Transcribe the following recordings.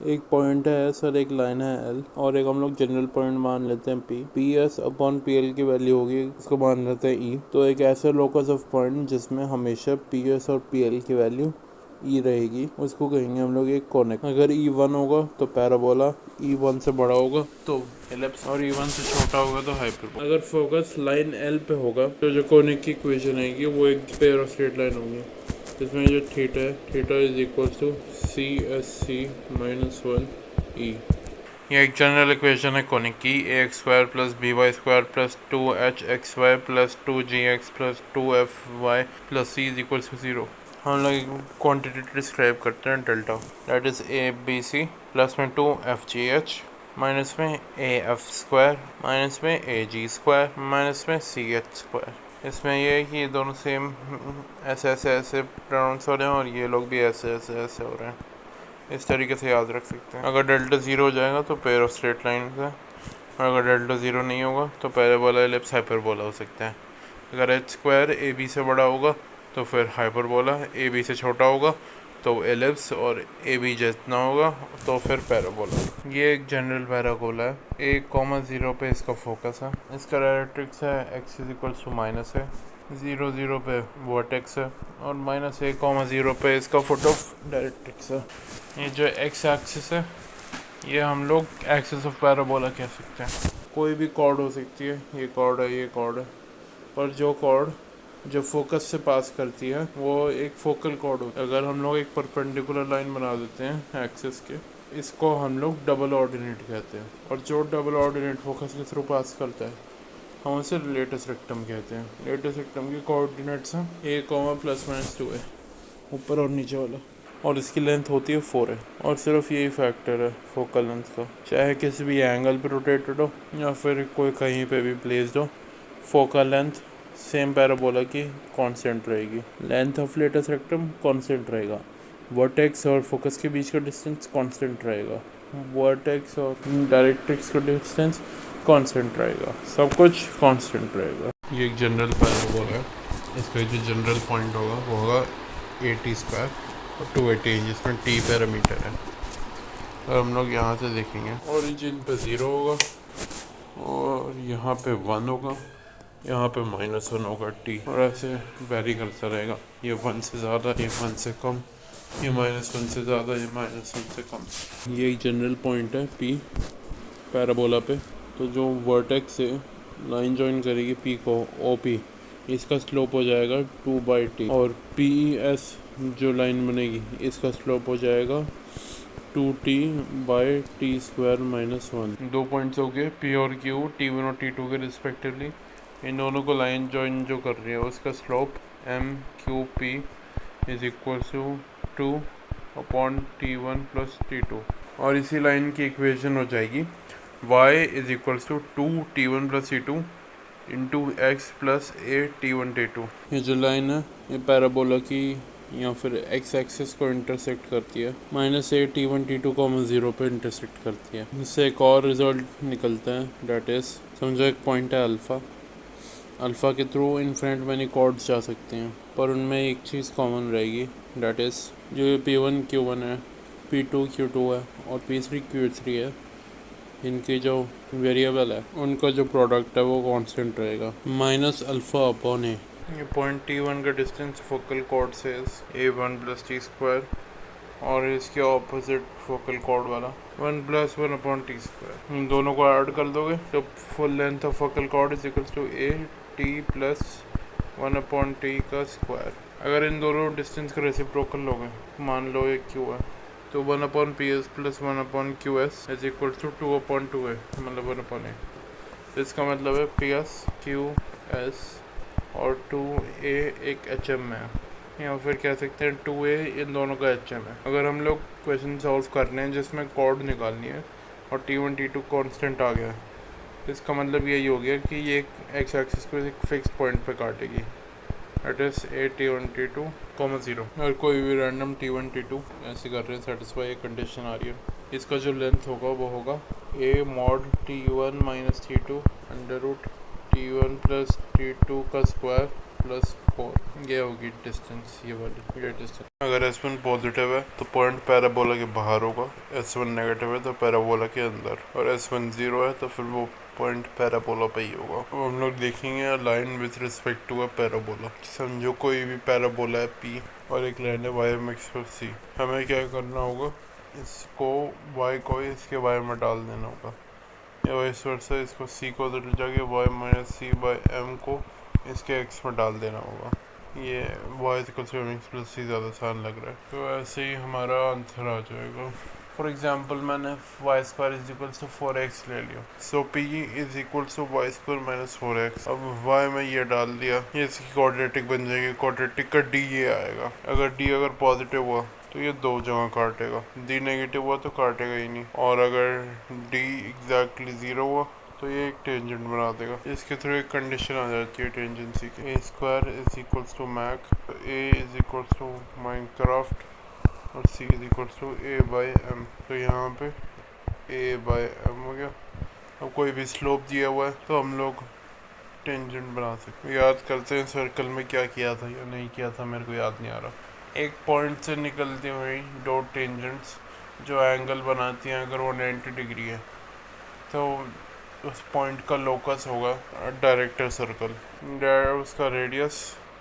एक पॉइंट है सर, एक लाइन है एल और एक हम लोग जनरल पॉइंट मान लेते हैं P. P S upon P L की वैल्यू होगी, इसको मान लेते हैं ई। तो एक ऐसा लोकस ऑफ पॉइंट जिसमें हमेशा पी एस और पी एल की वैल्यू ई रहेगी, उसको कहेंगे हम लोग एक कॉनिक। अगर ई 1 होगा तो पैराबोला, ई 1 से बड़ा होगा तो एलिप्स, और ई 1 से छोटा होगा तो हाइपरबोला। अगर फोकस लाइन एल पे होगा तो जो कॉनिक की इक्वेशन आएगी वो एक पेयर ऑफ स्ट्रेट लाइन होगी, जिसमें जो थीटा है, theta is equal to C S C minus 1 E. ये एक जनरल इक्वेशन है कॉनिक की। A X square plus B Y square plus 2h Y plus 2gx plus 2fy plus C is equal to 0। हम लोग एक quantity describe करते हैं delta, that is A B C plus में 2fgh minus में A F square minus में ए जी square minus में C H square. इसमें यह है कि ये दोनों सेम ऐसे ऐसे ऐसे प्रोनाउंस हो रहे हैं और ये लोग भी ऐसे ऐसे ऐसे हो रहे हैं। इस तरीके से याद रख सकते हैं। अगर डेल्टा 0 हो जाएगा तो पेयर ऑफ स्ट्रेट लाइन है, और अगर डेल्टा 0 नहीं होगा तो पैराबोला एलिप्स हाइपरबोला हो सकता है। अगर एच स्क्वायर ए बी से बड़ा होगा तो फिर हाइपरबोला, ए बी से छोटा होगा तो एलिप्स, और ए बी जितना होगा तो फिर पैराबोला। ये एक जनरल पैराबोला है। 1,0 पे इसका फोकस है। इसका डायरेक्ट्रिक्स है x is equal to minus है, 0,0 पे वर्टेक्स है, और -1,0 पे इसका फुट ऑफ डायरेक्ट्रिक्स है। ये जो एक्स एक्सिस है ये हम लोग एक्सिस ऑफ पैराबोला कह सकते हैं। कोई भी कॉर्ड हो सकती है, ये कॉर्ड है, ये कॉर्ड है, पर जो कॉर्ड जो फोकस से पास करती है वो एक फोकल कॉर्ड होती है। अगर हम लोग एक परपेंडिकुलर लाइन बना देते हैं एक्सिस के, इसको हम लोग डबल ऑर्डिनेट कहते हैं, और जो डबल ऑर्डिनेट फोकस के थ्रू पास करता है हम उसे लेटेस्ट रेक्टम कहते हैं। लेटेस्ट रेक्टम के कोऑर्डिनेट्स हैं ए कॉमा +-2 है, ऊपर और नीचे वाला, और इसकी लेंथ होती है 4 है। और सिर्फ यही फैक्टर है फोकल लेंथ का, चाहे किसी भी एंगल पे रोटेटेड हो या फिर कोई कहीं पे भी प्लेस्ड हो, फोकल लेंथ सेम पैराबोला की कांस्टेंट रहेगी। Length of latus rectum constant रहेगा, वर्टेक्स और फोकस के बीच का डिस्टेंस कांस्टेंट रहेगा, वर्टेक्स और डायरेक्ट्रिक्स का डिस्टेंस कांस्टेंट रहेगा, सब कुछ कांस्टेंट रहेगा। ये एक जनरल पैराबोला है। इसका जो जनरल पॉइंट होगा वो होगा AT स्क्वायर और 280, जिसमें T पैरामीटर है। और हम लोग यहाँ से देखेंगे ओरिजिन पे 0 होगा और यहाँ पे 1 होगा, यहाँ पे -1 होगा T, और ऐसे वेरी करता रहेगा। ये 1 से ज़्यादा, ये 1 से कम, ये -1 से ज़्यादा, ये -1 से कम। ये एक जनरल पॉइंट है P पैराबोला पे। तो जो वर्टेक्स से लाइन जॉइन करेगी P को OP, इसका स्लोप हो जाएगा 2/t, और PES जो लाइन बनेगी इसका स्लोप हो जाएगा 2t/t² -1। 2 पॉइंट्स हो गए P और Q, T1 और T2 के रिस्पेक्टिवली। इन दोनों को लाइन जॉइन जो कर रही है उसका slope MQP is equal to 2/T1 + T2, और इसी लाइन की इक्वेशन हो जाएगी y is equal to 2t1 + t2 into x plus a t1 t2। ये जो लाइन है ये पैराबोला की या फिर एक्स एक्सिस को इंटरसेक्ट करती है, -a t1 t2 0 पे इंटरसेक्ट करती है। इससे एक और रिजल्ट निकलता है, डेट इज समझो एक पॉइंट है अल्फ़ा। अल्फ़ा के थ्रू इन्फिनिट मैनी कॉर्ड्स जा सकते हैं, पर उनमें एक चीज़ कॉमन रहेगी, डेट इज़ जो ये P1 Q1 है, P2 Q2 है और P3 Q3 है, इनकी जो वेरिएबल है उनका जो प्रोडक्ट है वो कांस्टेंट रहेगा, -α/a। ये पॉइंट T1 का डिस्टेंस फोकल कॉर्ड से A1 + t², और इसके ऑपोजिट फोकल कॉर्ड वाला 1 + 1/t²। इन दोनों को ऐड कर दोगे तो full length of focal chord is equal to AT + 1/t का स्क्वायर। अगर इन दोनों डिस्टेंस का रेसिप्रोकल लोगे, मान लो ये Q है, तो 1/PS + 1/QS is equal to 2/2a, मतलब 1/a। तो इसका मतलब है PS QS और 2a एक HM में है, या फिर कह सकते हैं 2a इन दोनों का HM है। अगर हम लोग क्वेश्चन सॉल्व कर रहे हैं जिसमें कॉर्ड निकालनी है और T1 T2 कांस्टेंट आ गया है, तो इसका मतलब यही हो गया कि ये एक्स एक्सिस को एक फिक्स पॉइंट पे काटेगी, that is A T1 T2, 0। और कोई भी रैंडम T1 T2 ऐसे कर रहे हैं, सेटिस्फाई एक कंडीशन आ रही है, इसका जो लेंथ होगा वो होगा A mod T1 - T2 √T1 + T2 का स्क्वायर प्लस 4, ये होगी डिस्टेंस, ये वाली ये डिस्टेंस। अगर S1 पॉजिटिव है तो पॉइंट पैराबोला के बाहर होगा, S1 नेगेटिव है तो पैराबोला के अंदर, और S1 0 है तो फिर वो पॉइंट पैराबोला पे ही होगा। तो हम लोग देखेंगे line with respect to a parabola. समझो कोई भी पैराबोला है P और एक लाइन है YMX और C। हमें क्या करना होगा, इसको Y को इसके Y में डाल देना होगा, या वाइस वर्सा इसको C को उधर जाके Y minus C by M को इसके X में डाल देना होगा। ये y = प्लस C ज़्यादा आसान लग रहा है, तो ऐसे ही हमारा आंसर आ जाएगा। फॉर एग्जाम्पल मैंने y² = 4x ले लिया, सो P = y² - 4x। अब y में ये डाल दिया, ये इसकी क्वाड्रेटिक बन जाएगी। क्वाड्रेटिक का d ये आएगा। अगर d अगर पॉजिटिव हुआ तो ये दो जगह काटेगा, d नेगेटिव हुआ तो काटेगा ही नहीं, और अगर d एग्जैक्टली 0 हुआ तो ये एक टेंजेंट बना देगा। इसके थ्रू एक कंडीशन आ जाती है टेंजेंसी की, a² = मैक, a = माइनक्राफ्ट और c = a/m। तो यहाँ पे a/m हो गया। अब कोई भी स्लोप दिया हुआ है तो हम लोग टेंजेंट बना सकते। याद करते हैं सर्कल में क्या किया था या नहीं किया था, मेरे को याद नहीं आ रहा। एक पॉइंट से निकलती हुई दो टेंजेंट्स जो एंगल बनाती हैं, अगर वो 90 डिग्री है तो उस पॉइंट का लोकस होगा डायरेक्टर सर्कल, उसका रेडियस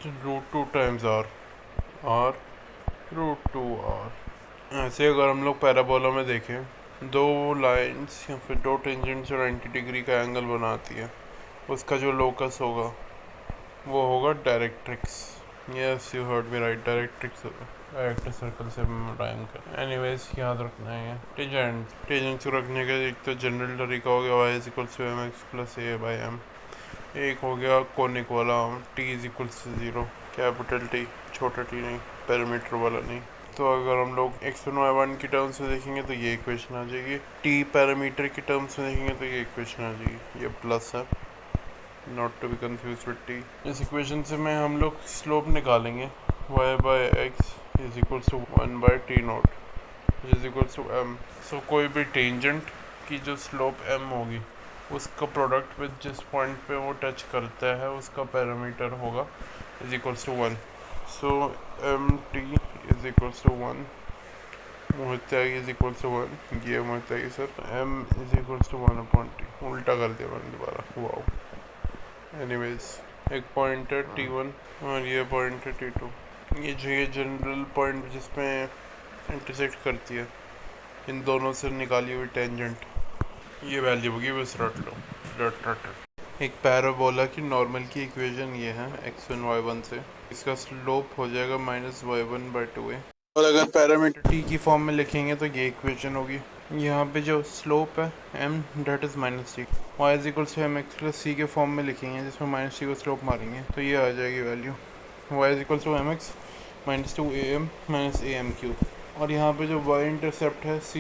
√2 टाइम्स r √2r। ऐसे अगर हम लोग पैराबोला में देखें, दो लाइंस या फिर दो टेंजेंट्स जो 90 डिग्री का एंगल बनाती है, उसका जो लोकस होगा वो होगा directrix. Yes you heard me right, directrix होगा। डायरेक्टर सर्कल से टाइम कर। एनीवेज याद रखना है टेंजेंट को रखने का एक तो जनरल तरीका हो गया y = mx + a/m। एक हो गया कोनिक वाला t = 0, कैपिटल T, छोटा t नहीं, पैरामीटर वाला नहीं। तो अगर हम लोग x1 y1 की टर्म्स में देखेंगे तो ये इक्वेशन आ जाएगी, t पैरामीटर की टर्म्स में देखेंगे तो ये इक्वेशन आ जाएगी। ये प्लस है, not to be confuse with t। इस इक्वेशन से में हम लोग स्लोप निकालेंगे, y/x = 1/t0 m। सो कोई भी टेंजेंट की जो स्लोप m होगी, उसका प्रोडक्ट विद जिस पॉइंट पे वो टच करता है उसका पैरामीटर होगा =1। सो mt = 1, मोहित त्यागी =1, ये मोहित त्यागी सर, m = 1/t। उल्टा कर दिया मैंने दोबारा, वाओ। एनीवेज एक पॉइंट है t1 और ये पॉइंट है t2। ये जो ये जनरल पॉइंट जिसमें इंटरसेक्ट करती है, इन दोनों से निकाली हुई टेंजेंट, ये वैल्यू होगी, बस रट लो। एक पैराबोला की नॉर्मल की इक्वेशन ये है x1 y1 से, इसका स्लोप हो जाएगा -y1/2a। और अगर पैरामीटर t की फॉर्म में लिखेंगे तो ये इक्वेशन होगी। यहाँ पे जो स्लोप है m that is -t, y = mx + c के फॉर्म में लिखेंगे जिसमें -t को स्लोप मारेंगे तो ये आ जाएगी value, y = mx - 2am - am³। और यहाँ पे जो y इंटरसेप्ट है c,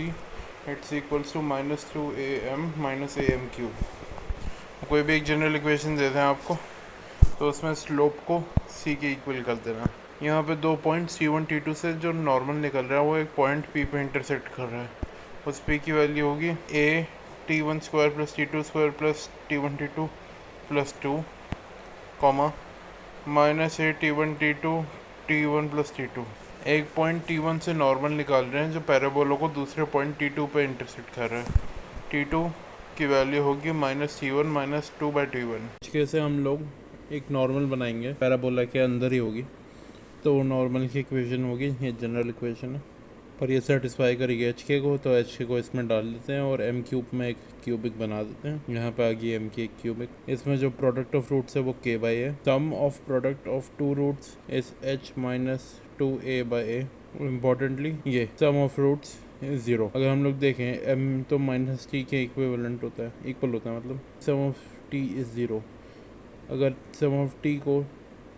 it's equals to -2am - am³। कोई भी एक जनरल इक्वेशन देते हैं आपको तो उसमें स्लोप को c के इक्वल कर देना। यहाँ पे दो पॉइंट t1 t2 से जो नॉर्मल निकल रहा है वो एक पॉइंट p पे इंटरसेक्ट कर रहा है, उस p की वैल्यू होगी a t1² + t2² + t1 t2 + 2, -a t1 t2 t1 + t2। एक पॉइंट t1 से नॉर्मल निकाल रहे हैं जो पैराबोला को दूसरे पॉइंट t2 पे इंटरसेक्ट कर रहा है। t2 की वैल्यू होगी -t1 - 2/t1। कैसे हम लोग एक नॉर्मल बनाएंगे, पैराबोला के अंदर ही होगी, तो नॉर्मल की इक्वेशन होगी, ये जनरल इक्वेशन है, पर ये सेटिस्फाई करेगी एच के को, तो एच के को इसमें डाल देते हैं और m³ में एक क्यूबिक बना देते हैं। यहाँ पे आ गई m की एक क्यूबिक। इसमें जो प्रोडक्ट ऑफ रूट्स है वो k/a है। Sum of product of two roots is h - 2a/a। Importantly ये सम ऑफ रूट्स इज 0। अगर हम लोग देखें m तो -t के इक्विवेलेंट होता है, इक्वल होता है, मतलब सम ऑफ t इज 0। अगर सम ऑफ t को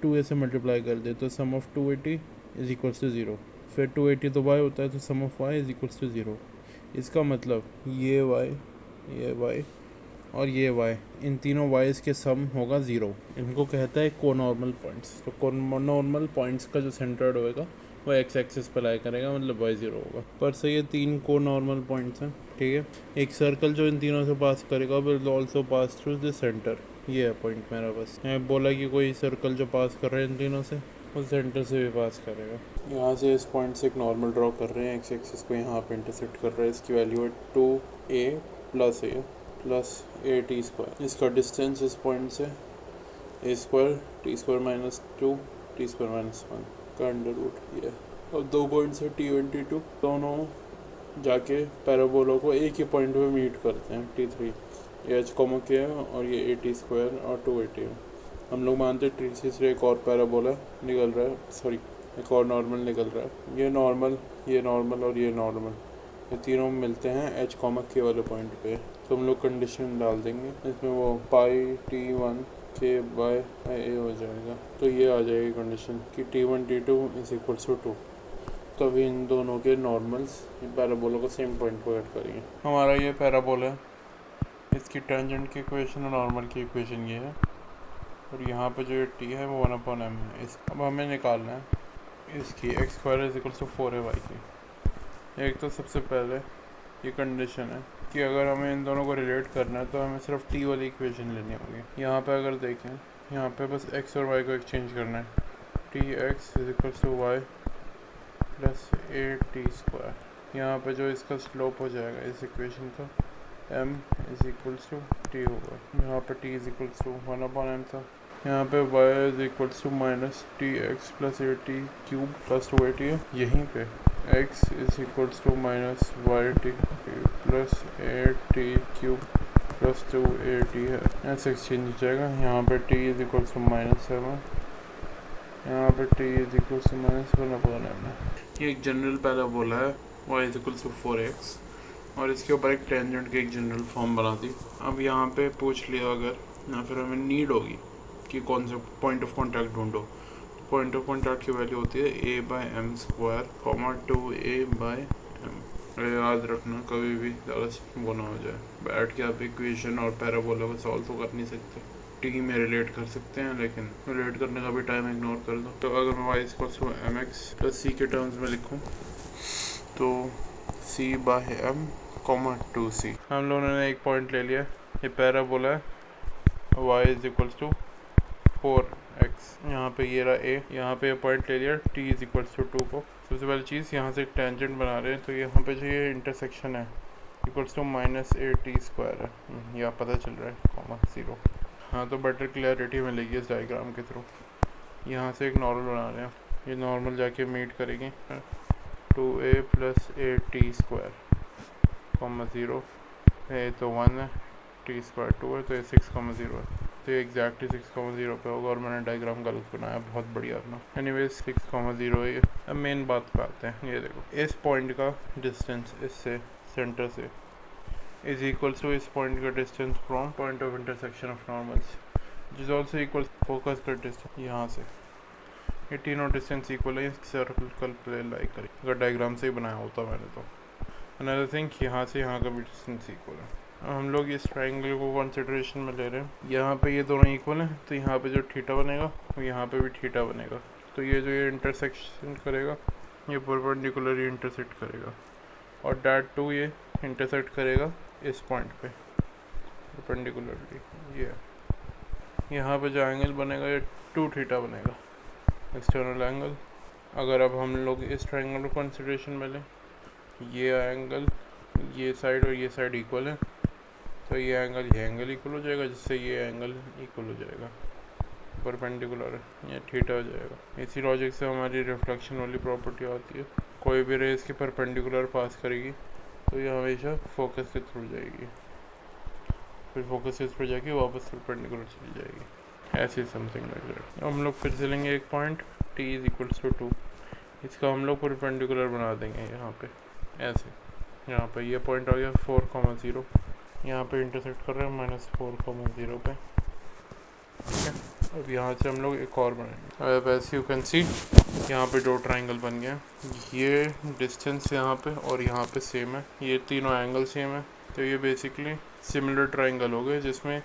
2a से मल्टीप्लाई कर दे तो sum of 2a is equals to 0। फिर 280 तो y होता है, तो sum of y is equals to 0। इसका मतलब ये y और ये y, इन तीनों y's के सम होगा 0। इनको कहता है कोनॉर्मल पॉइंट्स। तो कोनॉर्मल पॉइंट्स का जो सेंटर्ड होएगा वो x एक्सिस पर लाई करेगा, मतलब y 0 होगा। पर से ये तीन कोनॉर्मल पॉइंट्स हैं, ठीक है। एक सर्कल जो इन तीनों से पास करेगा will also pass through the centre. ये है पॉइंट मेरा। बस मैं बोला कि कोई सर्कल जो पास कर रहे हैं इन तीनों से उस सेंटर से भी पास करेगा। यहाँ से इस पॉइंट से एक नॉर्मल ड्रॉ कर रहे हैं, एक्स एक्सिस को यहाँ पे इंटरसेक्ट कर रहे हैं। इसकी वैल्यू है 2a plus A T square. इसका डिस्टेंस इस पॉइंट से A square T square minus 2 T square minus 1 का अंडर रूट। ये और 2 पॉइंट्स है T22, दोनों जाके पैराबोला को एक ही पॉइंट पे मीट करते हैं T3। ये एच कॉमा के है और ये ए टी स्क्वायर और 280 है। हम लोग मानते हैं T3 से एक और पैराबोला निकल रहा है, सॉरी एक और नॉर्मल निकल रहा है। ये नॉर्मल और ये नॉर्मल, ये तीनों मिलते हैं एच कॉमा के वाले पॉइंट पे। तो हम लोग कंडीशन डाल देंगे इसमें, वो पाई T1 के बाय ए हो जाएगा। तो ये आ जाएगी कंडीशन कि T1 T2 is equals to 2। तभी इन दोनों के नॉर्मल्स पैराबोला को सेम पॉइंट पर ऐड करेंगे। हमारा ये पैराबोला है, इसकी टेंजेंट की इक्वेशन और नॉर्मल की इक्वेशन ये है, और यहाँ पे जो ये टी है वो 1/m है। इस अब हमें निकालना है इसकी x square is equals to 4ay की। एक तो सबसे पहले ये कंडीशन है कि अगर हमें इन दोनों को रिलेट करना है तो हमें सिर्फ टी वाली इक्वेशन लेनी होगी। यहाँ पे अगर देखें, यहाँ पे बस एक्स और वाई को एक्सचेंज करना है। T x is equals to y plus A T square. यहाँ पे जो इसका स्लोप हो जाएगा इस इक्वेशन का, m is equals to t होगा। यहाँ पे t is equals to 1/m था। यहाँ पे y is equals to minus t x plus A t cube plus 280 है। यहीं पे x is equals to minus y t plus A t cube plus 280 है। ऐसे एक्सचेंज हो जाएगा। यहाँ पे t इज इक्वल्स टू -7, यहाँ पे t is equals to -1/m है। ये एक जनरल पैराबोला है, y is equals to 4x, और इसके ऊपर एक टेंजेंट की एक जनरल फॉर्म बना दी। अब यहाँ पे पूछ लिया अगर, या फिर हमें नीड होगी कि कौन से पॉइंट ऑफ कांटेक्ट ढूंढो, तो पॉइंट ऑफ कांटेक्ट की वैल्यू होती है a/m स्क्वायर 2a/m। याद रखना कभी भी ज़्यादा वो ना हो जाए। बैठ के आप इक्वेशन और पैराबोला को सॉल्व तो कर नहीं सकते, टी में रिलेट कर सकते हैं, लेकिन रिलेट करने का भी टाइम इग्नोर कर दो। तो अगर मैं y equals to mx plus c के टर्म्स में लिखूँ तो c/m 2c। हम लोगों ने एक पॉइंट ले लिया, ये पैराबोला है, y is equals to 4x। यहाँ पे ये रहा a, यहाँ पे पॉइंट ले लिया t इज इक्वल्स टू 2 को। सबसे पहली चीज़ यहाँ से एक टेंजेंट बना रहे हैं, तो यहाँ पे जो ये इंटरसेक्शन है इक्वल्स टू -a/t स्क्वायर है, यह पता चल रहा है, 0। हाँ, तो बेटर क्लैरिटी मिलेगी इस डायग्राम के थ्रू। यहाँ से एक नॉर्मल बना रहे हैं, ये नॉर्मल जाके मीट करेंगे 2a plus A T square 0, ए तो 1 है, टी स्क्वायर 2 है, तो ये 6,0 है। तो ये एग्जैक्टली 6,0 पे होगा, और मैंने डायग्राम गलत बनाया, बहुत बढ़िया अपना। एनीवेज 6,0 है। अब मेन बात पे आते हैं। ये देखो, इस पॉइंट का डिस्टेंस इससे सेंटर से इज इक्वल्स टू इस पॉइंट का distance from point of intersection of normals, which is also equal focus का डिस्टेंस। यहाँ से ये तीनों डिस्टेंस इक्वल है, सर्कल पे लाई करें। अगर डायग्राम से ही बनाया होता मैंने तो। अनदर थिंग, यहाँ से यहाँ का भी डिस्टेंस इक्वल है। हम लोग इस ट्राइंगल को कंसिडरेशन में ले रहे हैं। यहाँ पे ये दोनों इक्वल हैं, तो यहाँ पे जो थीटा बनेगा वो यहाँ पे भी थीटा बनेगा। तो ये जो ये इंटरसेक्शन करेगा ये परपेंडिकुलरली इंटरसेक्ट करेगा, और डैट टू ये इंटरसेक्ट करेगा इस पॉइंट पे परपेंडिकुलरली। ये यहाँ पे जो एंगल बनेगा ये 2 थीटा बनेगा, एक्सटर्नल एंगल। अगर अब हम लोग इस ट्राइंगल को कंसिडरेशन में लें, ये एंगल, ये साइड और ये साइड इक्वल है, तो ये एंगल इक्वल हो जाएगा, जिससे ये एंगल इक्वल हो जाएगा, परपेंडिकुलर है, ये थीटा हो जाएगा। इसी लॉजिक से हमारी रिफ्लेक्शन वाली प्रॉपर्टी आती है, कोई भी रे इसके परपेंडिकुलर पास करेगी तो ये हमेशा फोकस के थ्रू जाएगी, फिर फोकस के थ्रू जाएगी वापस परपेंडिकुलर चली जाएगी, ऐसे समथिंग लाइक दैट। हम लोग फिर से लेंगे एक point t is equals to 2, इसका हम लोग परपेंडिकुलर बना देंगे यहाँ पे ऐसे। यहाँ पे ये पॉइंट आ गया 4,0, यहाँ पे इंटरसेक्ट कर रहे हैं -4,0 पे, ठीक है। अब यहाँ से हम लोग एक और बनाएंगे। अब ऐसे यू कैन सी यहाँ पे 2 ट्राइंगल बन गया। ये डिस्टेंस यहाँ पे और यहाँ पे सेम है, ये तीनों एंगल सेम है, तो ये बेसिकली सिमिलर ट्राइंगल हो गए, जिसमें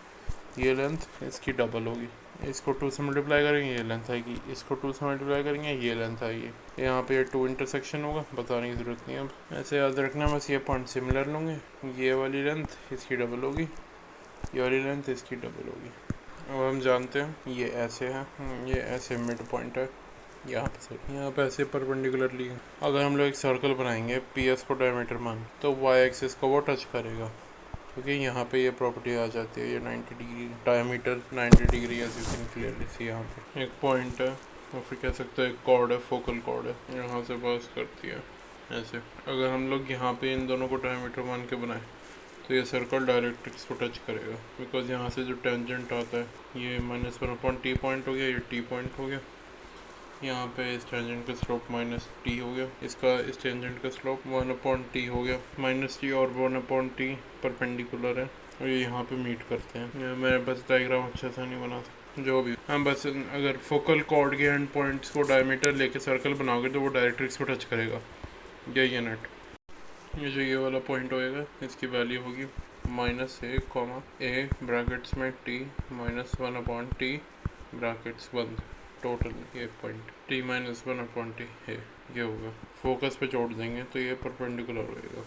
ये लेंथ इसकी डबल होगी। इसको 2 से मल्टीप्लाई करेंगे ये लेंथ आएगी, इसको 2 से मल्टीप्लाई करेंगे ये लेंथ आएगी। यहाँ पे ये 2 इंटरसेक्शन होगा, बताने की ज़रूरत नहीं है। अब ऐसे याद रखना, बस ये पॉइंट सिमिलर होंगे, ये वाली लेंथ इसकी डबल होगी, ये वाली लेंथ इसकी डबल होगी। अब हम जानते हैं ये ऐसे है, ये ऐसे मिड पॉइंट है, यहाँ पे ऐसे परपेंडिकुलरली है। अगर हम लोग एक सर्कल बनाएंगे पी एस को डायमीटर मान, तो वाई एक्सिस को वो टच करेगा, क्योंकि यहाँ पे ये प्रॉपर्टी आ जाती है, ये 90 degree diameter 90 degree as you can clearly see. यहाँ पे एक पॉइंट है और फिर कह सकते हैं एक कॉर्ड है, फोकल कॉर्ड है, यहाँ से पास करती है ऐसे। अगर हम लोग यहाँ पे इन दोनों को डायमीटर मान के बनाए तो ये सर्कल डायरेक्ट्रिक्स को टच करेगा, बिकॉज यहाँ से जो टेंजेंट आता है ये -1/t पॉइंट हो गया, ये t पॉइंट हो गया। यहाँ पे इस टेंजेंट का स्लोप -t हो गया, इसका इस टेंजेंट का स्लोप 1/t हो गया। -t और 1/t परपेंडिकुलर है और ये यहाँ पे मीट करते हैं। मैं बस डायग्राम अच्छा सा नहीं बना सकता, जो भी हम बस अगर फोकल कॉर्ड के एंड पॉइंट्स को डायमीटर लेके सर्कल बनाओगे तो वो डायरेक्ट्रिक्स को टच करेगा। यही है नेट। ये जो ये वाला पॉइंट होएगा इसकी वैल्यू होगी -a, a ब्रैकेट्स में t -1/t ब्रैकेट्स बंद, टोटल ये पॉइंट t -1/t है, ये होगा। फोकस पे जोड़ देंगे तो ये परपेंडिकुलर होएगा।